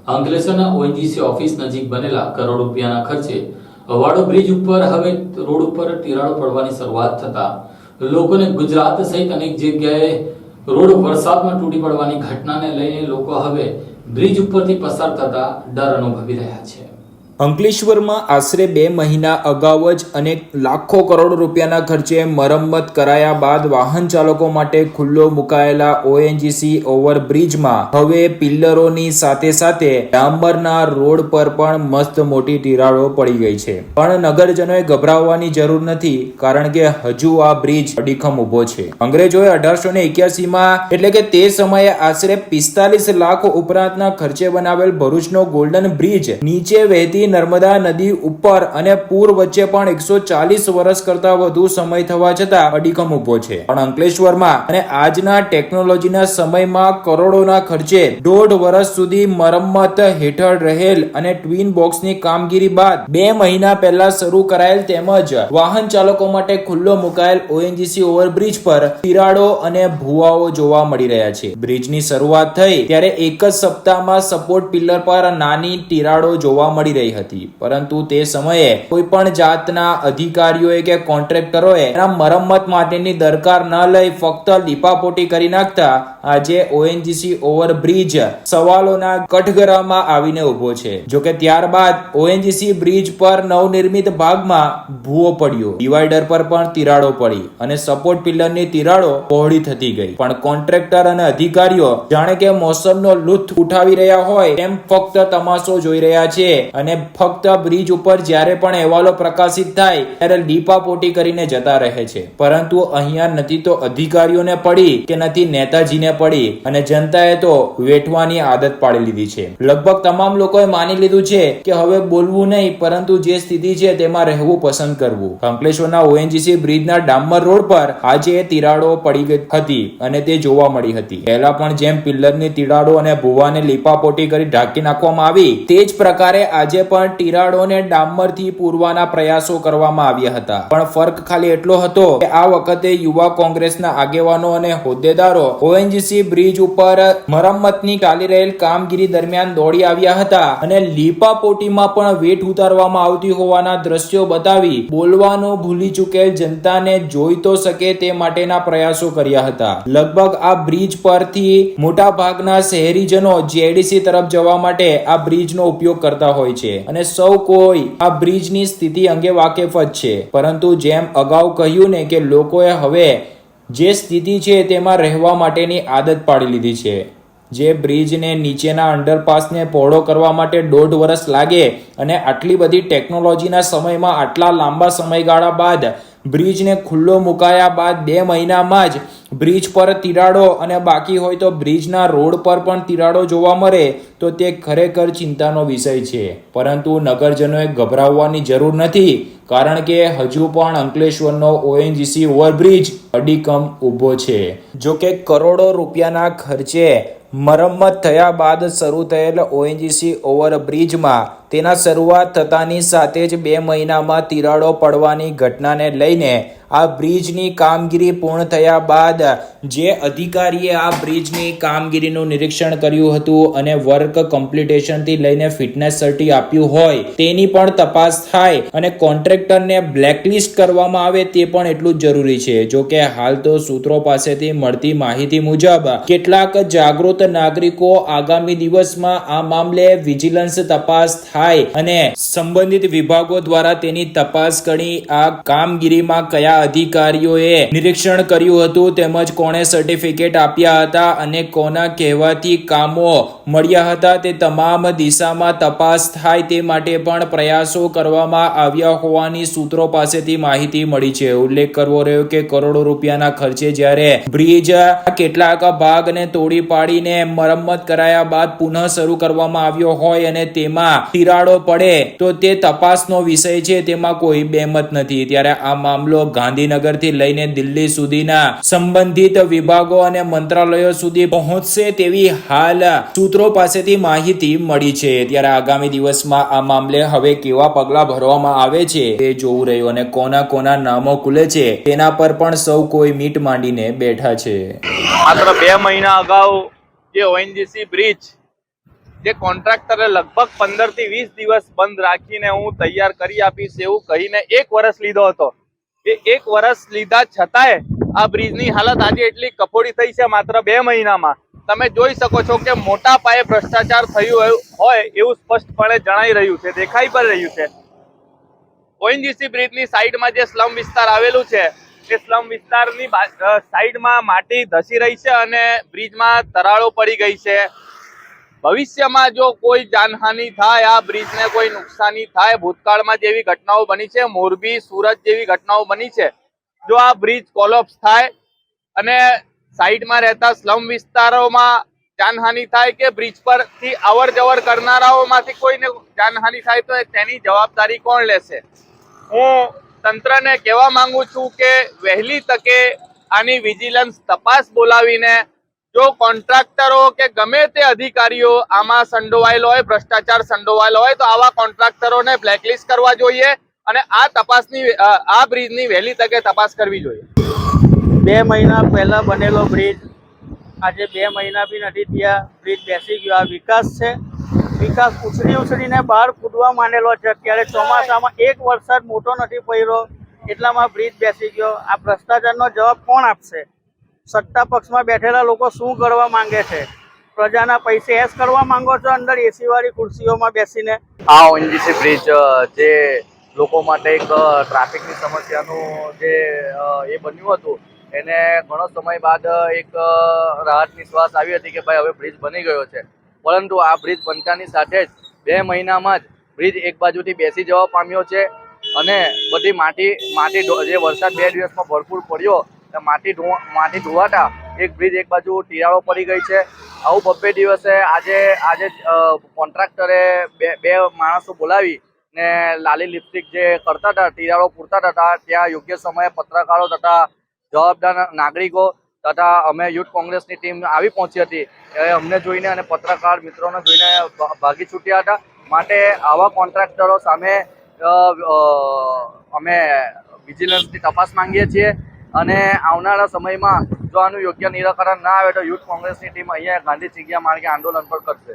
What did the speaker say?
અંકલેશ્વરના ONGC office નજીક બનેલા કરોડ રૂપિયાના ખર્ચે અવાડો બ્રિજ ઉપર હવે રોડ ઉપર તિરાડો પડવાની શરૂઆત થતા લોકોને ગુજરાત સહિત અનેક જગ્યાએ રોડ વરસાદમાં તૂટી પડવાની ઘટનાને લઈને લોકો હવે બ્રિજ ઉપરથી પસાર થતા ડર અનુભવી રહ્યા છે। અંકલેશ્વરમાં આશરે 2 મહિના અગાઉ જ અનેક લાખો કરોડ રૂપિયાના ખર્ચે મરમ્મત કરાયા બાદ વાહન ચાલકો માટે ખુલ્લો મુકાયેલા ઓએનજીસી ઓવરબ્રિજમાં હવે પિલ્લરોની સાથે સાથે ડાંબરના રોડ પર પણ મસ્ત મોટી તિરાડો પડી ગઈ છે। પણ નગરજનોએ ગભરાવવાની જરૂર નથી, કારણ કે હજુ આ બ્રિજ અડીખમ ઊભો છે। અંગ્રેજોએ 1881માં એટલે કે તે સમયે આશરે 45 લાખ ઉપરાંતના ખર્ચે બનાવેલ ભરૂચનો ગોલ્ડન બ્રિજ નીચે વહેતી નર્મદા નદી ઉપર અને પૂર વચ્ચે પણ 140 વર્ષ કરતા વધુ સમય થવા છતાં અડીખમ ઊભો છે। પણ અંકલેશ્વરમાં અને આજના ટેકનોલોજીના સમયમાં કરોડોના ખર્ચે 1.5 વર્ષ સુધી મરમ્મત હેઠળ રહેલ અને ટ્વિન બોક્સની કામગીરી બાદ 2 મહિના પહેલા શરૂ કરાયેલ તેમજ વાહન ચાલકો માટે ખુલ્લો મુકાયેલ ઓએનજીસી ઓવરબ્રિજ પર તિરાડો અને ભૂવાઓ જોવા મળી રહ્યા છે। બ્રિજની શરૂઆત થઈ ત્યારે એક જ સપ્તાહમાં સપોર્ટ પિલ્લર પર નાની તિરાડો જોવા મળી રહી હતી, પરંતુ તે સમયે કોઈ પણ જાતના અધિકારીઓએ કે કોન્ટ્રાક્ટરોએ એના મરમ્મત માટેની દરકાર ન લઈ ફક્ત લીપાપોટી કરી નાખતા આજે ઓએનજીસી ઓવરબ્રિજ સવાલોના કઠઘરામાં આવીને ઉભો છે। જોકે ત્યારબાદ ઓએનજીસી બ્રિજ પર નવનિર્મિત ભાગમાં ભૂવો પડ્યો, ડિવાઈડર પર પણ તિરાડો પડી અને સપોર્ટ પિલ્લરની તિરાડો પહોળી થતી ગઈ। પણ કોન્ટ્રાક્ટર અને અધિકારીઓ જાણે કે મોસમનો લુત્ફ ઉઠાવી રહ્યા હોય તેમ ફક્ત તમાશો જોઈ રહ્યા છે અને ફક્ત બ્રિજ ઉપર જ્યારે પણ અહેવાલો પ્રકાશિત થાય ત્યારે લીપાપોટી કરીને જતા રહે છે। પરંતુ અહીંયા નથી તો અધિકારીઓને પડી કે નથી નેતાજીને પડી અને જનતાએ તો વેઠવાની આદત પાડી લીધી છે। લગભગ તમામ લોકોએ માની લીધું છે કે હવે બોલવું નહીં, પરંતુ જે સ્થિતિ છે તેમાં રહેવું પસંદ કરવું। અંકલેશ્વરના ઓએનજીસી બ્રિજના ડામર રોડ પર આજે તિરાડો પડી ગઈ હતી અને તે જોવા મળી હતી। પહેલા પણ જેમ પિલ્લરની તિરાડો અને ભૂવાને લીપાપોટી કરી ઢાંકી નાખવામાં આવી, તે જ પ્રકારે આજે પણ તિરાડોને ડામરથી પૂરવાના પ્રયાસો કરવામાં આવ્યા હતા। પણ ફરક ખાલી એટલો હતો કે આ વખતે યુવા કોંગ્રેસના આગેવાનો અને હોદ્દેદારો ઓએનજીસી બ્રિજ ઉપર મરમ્મતની ચાલી રહેલ કામગીરી દરમિયાન દોડી આવ્યા હતા અને લીપાપોટીમાં પણ વેઠ ઉતારવામાં આવતી હોવાના દ્રશ્યો બતાવી બોલવાનું ભૂલી ચૂકેલ જનતાને જોઈ તો શકે તે માટેના પ્રયાસો કર્યા હતા। લગભગ આ બ્રિજ પરથી મોટા ભાગના શહેરીજનો જેડીસી તરફ જવા માટે આ બ્રિજનો ઉપયોગ કરતા હોય છે અને સૌ કોઈ આ બ્રિજની સ્થિતિ અંગે વાકેફ જ છે। પરંતુ જેમ અગાઉ કહ્યું ને કે લોકોએ હવે જે સ્થિતિ છે તેમાં રહેવા માટેની આદત પાડી લીધી છે। જે બ્રિજને નીચેના અંડરપાસને પહોળો કરવા માટે 1.5 વર્ષ લાગે અને આટલી બધી ટેકનોલોજીના સમયમાં આટલા લાંબા સમયગાળા બાદ બ્રિજને ખુલ્લો મુકાયા બાદ 2 મહિનામાં જ બ્રિજ પર તિરાડો અને બાકી હોય તો બ્રિજના રોડ પર પણ તિરાડો જોવા મળે તો તે ખરેખર ચિંતાનો વિષય છે। પરંતુ નગરજનોએ ગભરાવવાની જરૂર નથી, કારણ કે હજુ પણ અંકલેશ્વરનો ઓએનજીસી ઓવરબ્રિજ અડીખમ ઊભો છે। જો કે કરોડો રૂપિયાના ખર્ચે મરમ્મત થયા બાદ શરૂ થયેલ ઓએનજીસી ઓવરબ્રિજમાં તેના શરૂઆત થતાની સાથે જ 2 મહિનામાં તિરાડો પડવાની ઘટનાને લઈને આ બ્રિજની કામગીરી પૂર્ણ થયા બાદ જે અધિકારીએ આ બ્રિજની કામગીરીનું નિરીક્ષણ કર્યું હતું અને વર્ક કમ્પ્લીટેશનથી લઈને ફિટનેસ સર્ટી આપ્યું હોય તેની પણ તપાસ થાય અને કોન્ટ્રાક્ટરને બ્લેકલિસ્ટ કરવામાં આવે તે પણ એટલું જ જરૂરી છે। જો કે હાલ તો સૂત્રો પાસેથી મળતી માહિતી મુજબ કેટલાક જાગૃત નાગરિકો આગામી દિવસમાં આ મામલે વિજિલન્સ તપાસ થાય અને સંબંધિત વિભાગો દ્વારા તેની તપાસ કરી આ કામગીરીમાં કયા અધિકારીઓએ નિરીક્ષણ કર્યું હતું તેમજ કોણે સર્ટિફિકેટ આપ્યા હતા અને કોના કહેવાથી કામો મળ્યા હતા તે તમામ દિશામાં તપાસ થાય તે માટે પણ પ્રયાસો કરવામાં આવ્યા હોવાની સૂત્રો પાસેથી માહિતી મળી છે। ઉલ્લેખ કરવો રહ્યો કે કરોડો રૂપિયાના ખર્ચે જ્યારે બ્રિજ કેટલાક ભાગને તોડી પાડીને મરમ્મત કરાયા બાદ પુનઃ શરૂ કરવામાં આવ્યો હોય અને તેમાં તિરાડો પડે તો તે તપાસનો વિષય છે, તેમાં કોઈ બેમત નથી। ત્યારે આ મામલો ગાંધીનગરથી લઈને દિલ્હી સુધીના સંબંધિત વિભાગો અને મંત્રાલયો સુધી પહોંચશે તેવી હાલ સૂત્રો પાસેથી માહિતી મળી છે। ત્યારે આગામી દિવસમાં આ મામલે હવે કેવા પગલા ભરવામાં આવે છે તે જોવું રહ્યું અને કોના નામો ખુલે છે તેના પર પણ સૌ કોઈ મીટ માંડીને બેઠા છે। માત્ર 2 મહિના અગાઉ જે ઓએનજીસી બ્રિજ જે કોન્ટ્રાક્ટરે લગભગ 15 થી 20 દિવસ બંધ રાખીને હું તૈયાર કરી આપીશ એવું કહીને 1 વર્ષ લીધો હતો. એ 1 વર્ષ લીધા છતાંય આ બ્રિજની હાલત આજે એટલી કફોડી થઈ છે માત્ર 2 મહિનામાં. તમે જોઈ શકો છો કે મોટા પાયે ભ્રષ્ટાચાર થયું હોય એવું સ્પષ્ટપણે જણાઈ રહ્યું છે, દેખાઈ પણ રહ્યું છે. ઓએનજીસી બ્રિજની સાઈડમાં જે સ્લમ વિસ્તાર આવેલું છે એ સ્લમ વિસ્તારની સાઈડમાં માટી ધસી રહી છે અને બ્રિજમાં તરાળો પડી ગઈ છે. ભવિષ્યમાં જો કોઈ જાનહાનિ થાય, આ બ્રિજને કોઈ નુકસાની થાય, ભૂતકાળમાં જેવી ઘટનાઓ બની છે, મોરબી સુરત જેવી ઘટનાઓ બની છે, જો આ બ્રિજ કોલેપ્સ થાય અને સાઈડમાં રહેતા સ્લમ વિસ્તારોમાં જાનહાનિ થાય કે બ્રિજ પરથી અવર જવર કરનારાઓમાંથી કોઈને જાનહાનિ થાય તો તેની જવાબદારી કોણ લેશે? હું તંત્રને કહેવા માંગુ છું કે વહેલી તકે આની વિજિલન્સ તપાસ બોલાવીને જો કોન્ટ્રાક્ટરો કે ગમે તે અધિકારીઓ આમાં સંડોવાયેલો હોય, ભ્રષ્ટાચાર સંડોવાયેલો હોય તો આવા કોન્ટ્રાક્ટરોને બ્લેકલિસ્ટ કરવા જોઈએ અને આ બ્રિજની વહેલી તકે તપાસ કરવી જોઈએ. 2 મહિના પહેલા બનેલો બ્રિજ આજે 2 મહિના બી નથી થયા, બ્રિજ બેસી ગયો. આ વિકાસ છે. વિકાસ ઉછળીને બહાર કૂદવા માંડેલો છે. અત્યારે ચોમાસામાં 1 વરસાદ મોટો નથી પડ્યો એટલામાં બ્રિજ બેસી ગયો. આ ભ્રષ્ટાચારનો જવાબ કોણ આપશે? સત્તા પક્ષમાં બેઠેલા લોકો શું કરવા માંગે છે? પ્રજાના પૈસે એશ કરવા માંગો છો અંદર એસી વાળી ખુરશીઓમાં બેસીને? આ ઓએનજીસી બ્રિજ જે લોકો માટે એક ટ્રાફિકની સમસ્યાનું જે એ બન્યું હતું એને ઘણો સમય બાદ એક રાહતની શ્વાસ આવી હતી કે ભાઈ હવે બ્રિજ બની ગયો છે. પરંતુ આ બ્રિજ બનતાની સાથે જ 2 મહિનામાં જ બ્રિજ એક બાજુથી બેસી જવા પામ્યો છે અને બધી માટી જે વરસાદ 2 દિવસમાં ભરપૂર પડ્યો માટી ધોવાતા એક બ્રિજ એક બાજુ તિરાડો પડી ગઈ છે. આવું 2 દિવસે આજે કોન્ટ્રાક્ટરે બે માણસો બોલાવી ને લાલી લિપસ્ટિક જે કરતા હતા, તિરાડો પૂરતા હતા, ત્યાં યોગ્ય સમયે પત્રકારો તથા જવાબદાર નાગરિકો તથા અમે યુથ કોંગ્રેસની ટીમ આવી પહોંચી હતી. અમને જોઈને અને પત્રકાર મિત્રોને જોઈને ભાગી છૂટ્યા હતા. માટે આવા કોન્ટ્રાક્ટરો સામે અમે વિજિલન્સની તપાસ માંગીએ છીએ અને આવનારા સમયમાં જો આનું યોગ્ય નિરાકરણ ના આવે તો યુથ કોંગ્રેસની ટીમ અહીંયા ગાંધી ચિંધ્યા માર્ગે આંદોલન પણ કરશે.